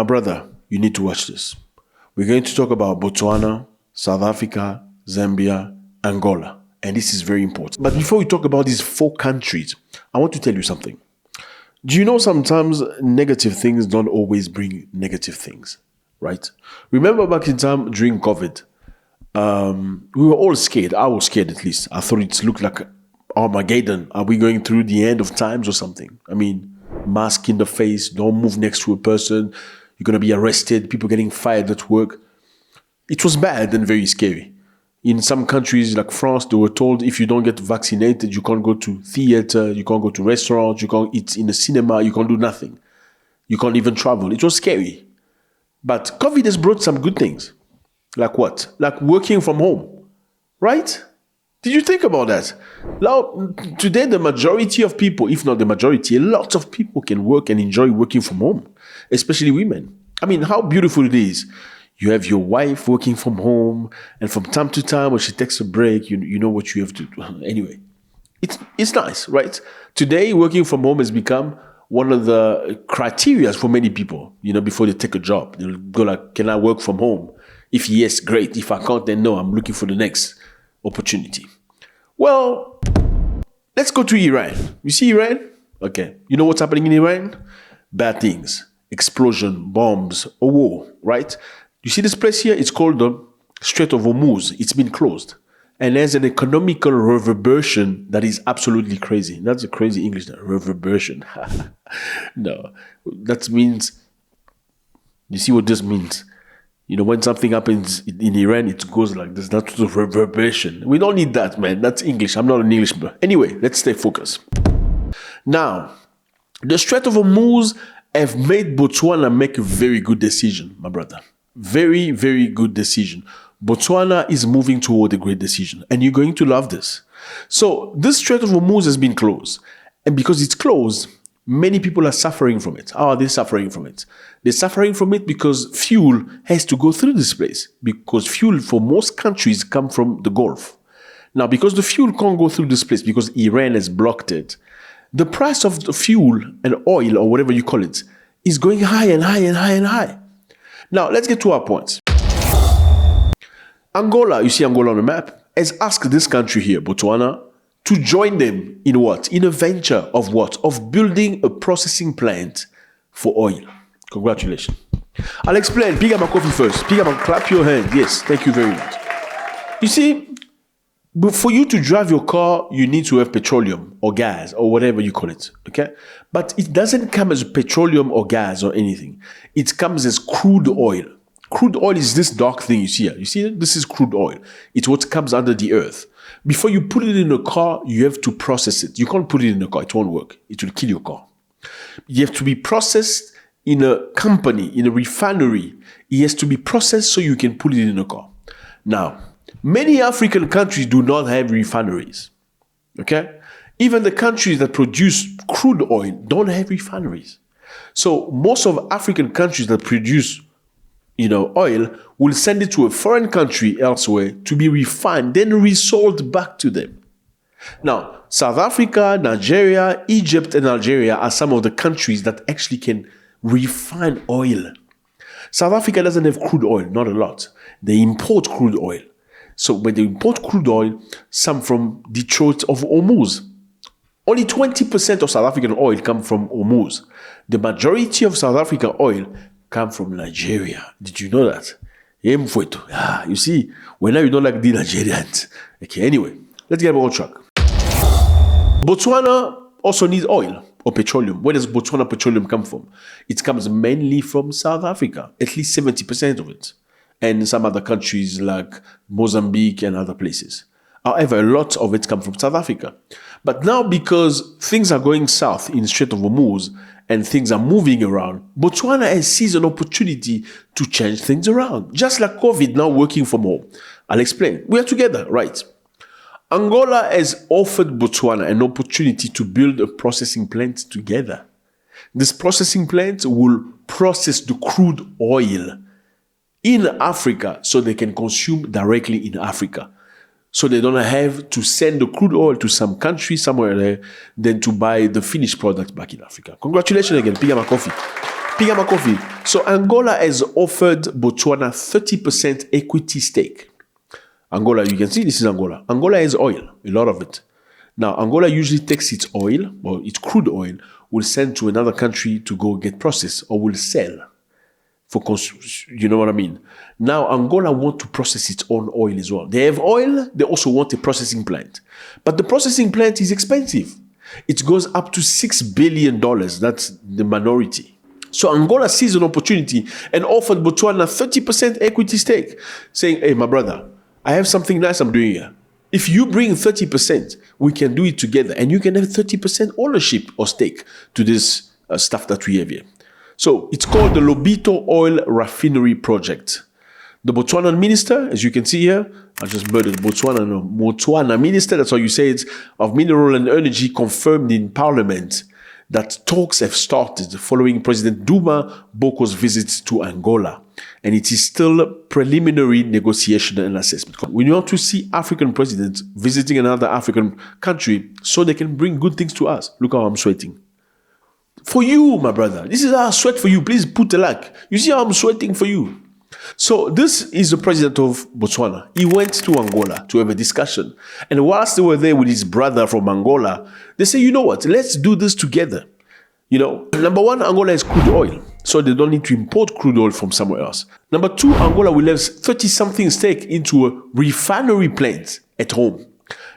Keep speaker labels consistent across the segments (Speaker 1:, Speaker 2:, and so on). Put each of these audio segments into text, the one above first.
Speaker 1: My brother, you need to watch this. We're going to talk about Botswana, South Africa, Zambia, Angola. And this is very important. But before we talk about these 4 countries, I want to tell you something. Do you know sometimes negative things don't always bring negative things, right? Remember back in time during COVID, we were all scared. I was scared at least. I thought it looked like Armageddon. Are we going through the end of times or something? I mean, mask in the face, don't move next to a person. You're going to be arrested, people getting fired at work. It was bad and very scary. In some countries like France, they were told if you don't get vaccinated, you can't go to theater, you can't go to restaurants, you can't eat in a cinema, you can't do nothing. You can't even travel. It was scary. But COVID has brought some good things. Like what? Like working from home, right? Did you think about that? Now, today, the majority of people, if not the majority, a lot of people can work and enjoy working from home, especially women. I mean, how beautiful it is. You have your wife working from home, and from time to time, when she takes a break, you know what you have to do. Anyway, it's nice, right? Today, working from home has become one of the criteria for many people, before they take a job. They'll go like, can I work from home? If yes, great. If I can't, then no, I'm looking for the next opportunity. Well, let's go to Iran. You see Iran? Okay. You know what's happening in Iran? Bad things. Explosion, bombs, a war, right? You see this place here? It's called the Strait of Hormuz. It's been closed. And there's an economical reverberation that is absolutely crazy. That's a crazy English, reverberation. No, that means, you see what this means? When something happens in Iran, it goes like this. That's the reverberation. We don't need that, man. That's English. I'm not an Englishman. Anyway, let's stay focused. Now, the Strait of Hormuz have made Botswana make a very good decision, my brother. Very, very good decision. Botswana is moving toward a great decision, and you're going to love this. So, this Strait of Hormuz has been closed. And because it's closed, many people are suffering from it. How are they suffering from it? They're suffering from it because fuel has to go through this place. Because fuel for most countries come from the Gulf. Now, because the fuel can't go through this place because Iran has blocked it, the price of the fuel and oil, or whatever you call it, is going high and high and high and high. Now, let's get to our points. Angola, you see Angola on the map, has asked this country here, Botswana, to join them in what? In a venture of what? Of building a processing plant for oil. Congratulations. I'll explain. Pick up my coffee first. Pick up and clap your hand. Yes, thank you very much. You see, but for you to drive your car, you need to have petroleum or gas or whatever you call it, okay? But it doesn't come as petroleum or gas or anything. It comes as crude oil. Crude oil is this dark thing you see here. You see it? This is crude oil. It's what comes under the earth. Before you put it in a car, you have to process it. You can't put it in a car. It won't work. It will kill your car. You have to be processed in a company, in a refinery. It has to be processed so you can put it in a car. Now, many African countries do not have refineries. Okay? Even the countries that produce crude oil don't have refineries. So most of African countries that produce oil will send it to a foreign country elsewhere to be refined, then resold back to them. Now, South Africa, Nigeria, Egypt, and Algeria are some of the countries that actually can refine oil. South Africa doesn't have crude oil, not a lot. They import crude oil. So when they import crude oil, some from the Strait of Hormuz. Only 20% of South African oil come from Hormuz. The majority of South African oil come from Nigeria. Did you know that? You see, well, now you don't like the Nigerians. Okay, anyway, let's get on track. Botswana also needs oil or petroleum. Where does Botswana petroleum come from? It comes mainly from South Africa, at least 70% of it, and some other countries like Mozambique and other places. However, a lot of it comes from South Africa. But now, because things are going south in the Strait of Hormuz and things are moving around, Botswana has seized an opportunity to change things around. Just like COVID now working from home. I'll explain. We are together, right? Angola has offered Botswana an opportunity to build a processing plant together. This processing plant will process the crude oil in Africa so they can consume directly in Africa. So they don't have to send the crude oil to some country somewhere there, then to buy the finished product back in Africa. Congratulations again. Pick up my coffee. Pick up my coffee. So Angola has offered Botswana 30% equity stake. Angola, you can see this is Angola. Angola has oil, a lot of it. Now, Angola usually takes its oil, or its crude oil, will send to another country to go get processed, or will sell. You know what I mean? Now, Angola want to process its own oil as well. They have oil, they also want a processing plant. But the processing plant is expensive. It goes up to $6 billion. That's the minority. So Angola sees an opportunity and offered Botswana 30% equity stake, saying, hey, my brother, I have something nice I'm doing here. If you bring 30%, we can do it together. And you can have 30% ownership or stake to this stuff that we have here. So it's called the Lobito Oil Refinery Project. The Botswana minister, as you can see here, I just murdered Botswana minister, that's how you say it, of Mineral and Energy confirmed in Parliament that talks have started following President Duma Boko's visit to Angola. And it is still preliminary negotiation and assessment. We want to see African presidents visiting another African country so they can bring good things to us. Look how I'm sweating. For you, my brother. This is how I sweat for you. Please put a like. You see how I'm sweating for you. So this is the president of Botswana. He went to Angola to have a discussion. And whilst they were there with his brother from Angola, they say, you know what, let's do this together. You know, number one, Angola has crude oil. So they don't need to import crude oil from somewhere else. Number two, Angola will have 30-something stake into a refinery plant at home.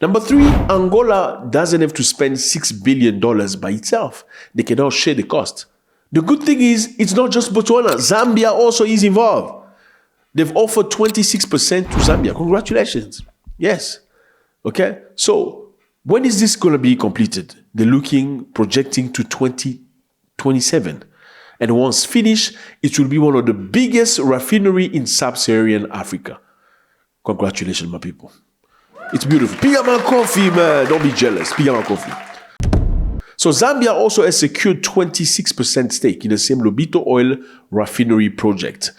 Speaker 1: Number three, Angola doesn't have to spend $6 billion by itself. They can all share the cost. The good thing is, it's not just Botswana. Zambia also is involved. They've offered 26% to Zambia. Congratulations. Yes. Okay. So when is this going to be completed? They're projecting to 2027. And once finished, it will be one of the biggest refinery in sub-Saharan Africa. Congratulations, my people. It's beautiful. Pick up my coffee, man. Don't be jealous. Pick up my coffee. So Zambia also has secured 26% stake in the same Lobito oil refinery project.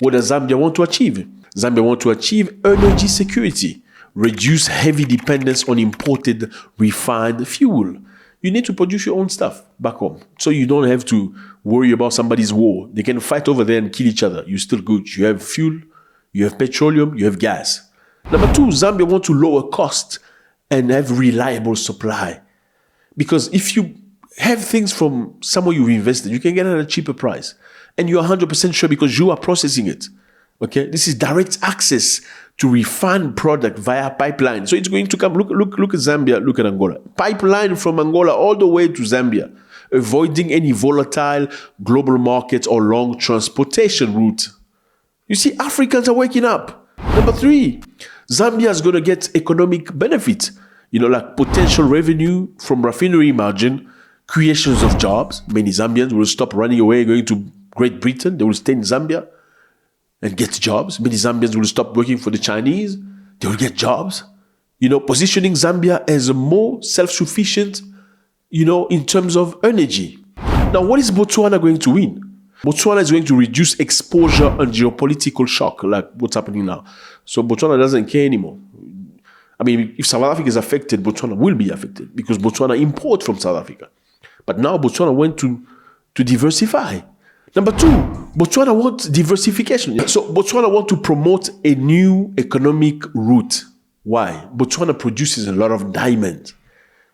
Speaker 1: What does Zambia want to achieve? Zambia want to achieve energy security, reduce heavy dependence on imported refined fuel. You need to produce your own stuff back home, so you don't have to worry about somebody's war. They can fight over there and kill each other. You're still good. You have fuel, you have petroleum, you have gas. Number two, Zambia want to lower cost and have reliable supply. Because if you have things from somewhere you've invested, you can get it at a cheaper price. And you're 100% sure because you are processing it. Okay? This is direct access to refined product via pipeline. So it's going to come, look at Zambia, look at Angola. Pipeline from Angola all the way to Zambia, avoiding any volatile global markets or long transportation route. You see, Africans are waking up. Number three, Zambia is going to get economic benefit, like potential revenue from refinery margin, creations of jobs. Many Zambians will stop running away, going to Great Britain. They will stay in Zambia and get jobs. Many Zambians will stop working for the Chinese. They will get jobs. Positioning Zambia as a more self-sufficient, in terms of energy. Now, what is Botswana going to win? Botswana is going to reduce exposure and geopolitical shock, like what's happening now. So Botswana doesn't care anymore. I mean, if South Africa is affected, Botswana will be affected because Botswana imports from South Africa. But now Botswana went to diversify. Number two, Botswana wants diversification. So Botswana want to promote a new economic route. Why? Botswana produces a lot of diamonds.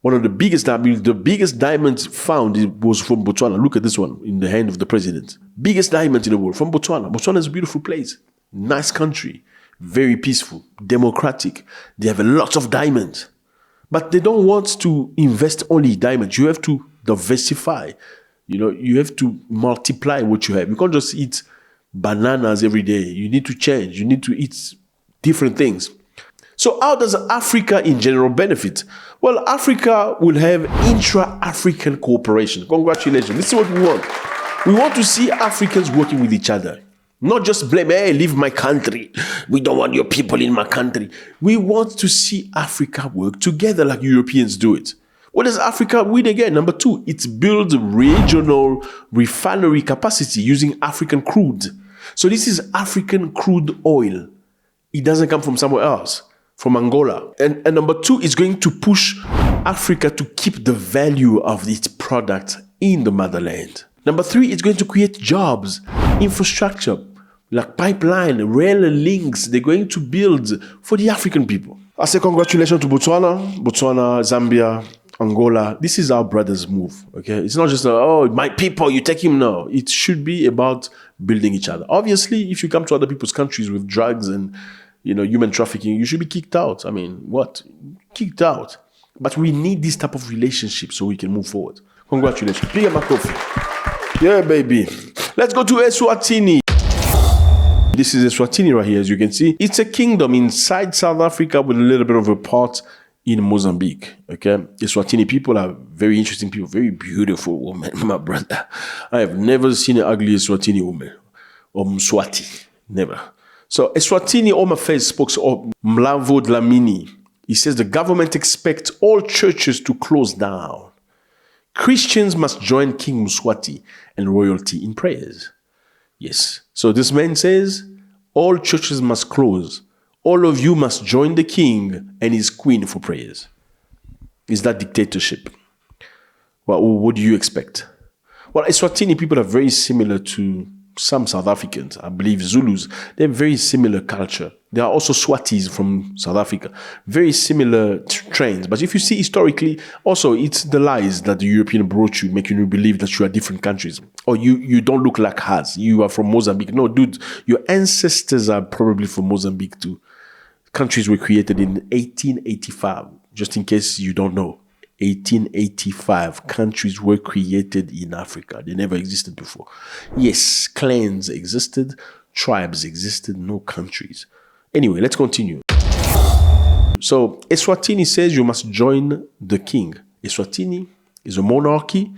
Speaker 1: One of the biggest diamonds found was from Botswana. Look at this one in the hand of the president. Biggest diamond in the world from Botswana. Botswana is a beautiful place. Nice country. Very peaceful. Democratic. They have a lot of diamonds. But they don't want to invest only diamonds. You have to diversify. You have to multiply what you have. You can't just eat bananas every day. You need to change. You need to eat different things. So how does Africa in general benefit? Well, Africa will have intra-African cooperation. Congratulations. This is what we want. We want to see Africans working with each other. Not just blame, hey, leave my country. We don't want your people in my country. We want to see Africa work together like Europeans do it. What does Africa win again? Number two, it builds regional refinery capacity using African crude. So this is African crude oil. It doesn't come from somewhere else, from Angola. And number two, it's going to push Africa to keep the value of its product in the motherland. Number three, it's going to create jobs, infrastructure, like pipeline, rail links. They're going to build for the African people. I say congratulations to Botswana, Zambia, Angola. This is our brothers' move, okay? It's not just, oh, my people, you take him. No, it should be about building each other. Obviously, if you come to other people's countries with drugs and, human trafficking, you should be kicked out. I mean, what? Kicked out. But we need this type of relationship so we can move forward. Congratulations. Big up my coffee. Yeah, baby. Let's go to Eswatini. This is Eswatini right here, as you can see. It's a kingdom inside South Africa with a little bit of a part in Mozambique, okay? Eswatini people are very interesting people, very beautiful women, my brother. I have never seen an ugly Eswatini woman, or Mswati, never. So Eswatini Home Affairs spokesman Mlavo Dlamini, he says the government expects all churches to close down. Christians must join King Mswati and royalty in prayers. Yes. So this man says, all churches must close. All of you must join the king and his queen for prayers. Is that dictatorship? Well, what do you expect? Well, Eswatini people are very similar to some South Africans. I believe Zulus. They have very similar culture. There are also Swatis from South Africa. Very similar trends. But if you see historically, also it's the lies that the European brought you, making you believe that you are different countries. Or you don't look like us. You are from Mozambique. No, dude, your ancestors are probably from Mozambique too. Countries were created in 1885, just in case you don't know. 1885 countries were created in Africa. They never existed before. Yes, clans existed, tribes existed, no countries. Anyway, let's continue. So Eswatini says you must join the king. Eswatini is a monarchy.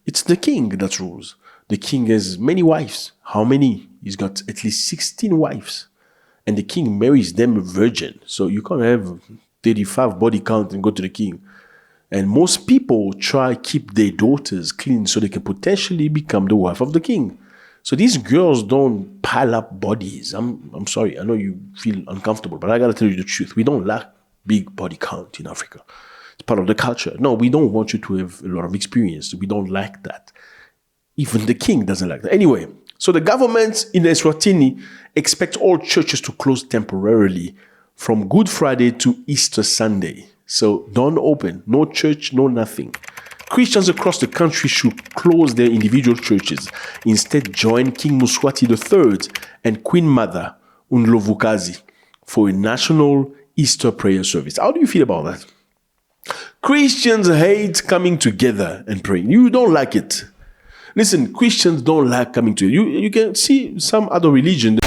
Speaker 1: It's the king that rules. The king has many wives. How many? He's got at least 16 wives. And the king marries them a virgin. So you can't have 35 body count and go to the king. And most people try to keep their daughters clean so they can potentially become the wife of the king. So these girls don't pile up bodies. I'm sorry, I know you feel uncomfortable, but I gotta tell you the truth. We don't like big body count in Africa. It's part of the culture. No, we don't want you to have a lot of experience. We don't like that. Even the king doesn't like that. Anyway, so the government in Eswatini expects all churches to close temporarily from Good Friday to Easter Sunday. So don't open, no church, no nothing. Christians across the country should close their individual churches. Instead, join King Mswati III and Queen Mother Mwekassa for a national Easter prayer service. How do you feel about that? Christians hate coming together and praying. You don't like it. Listen, Christians don't like coming together. You can see some other religion.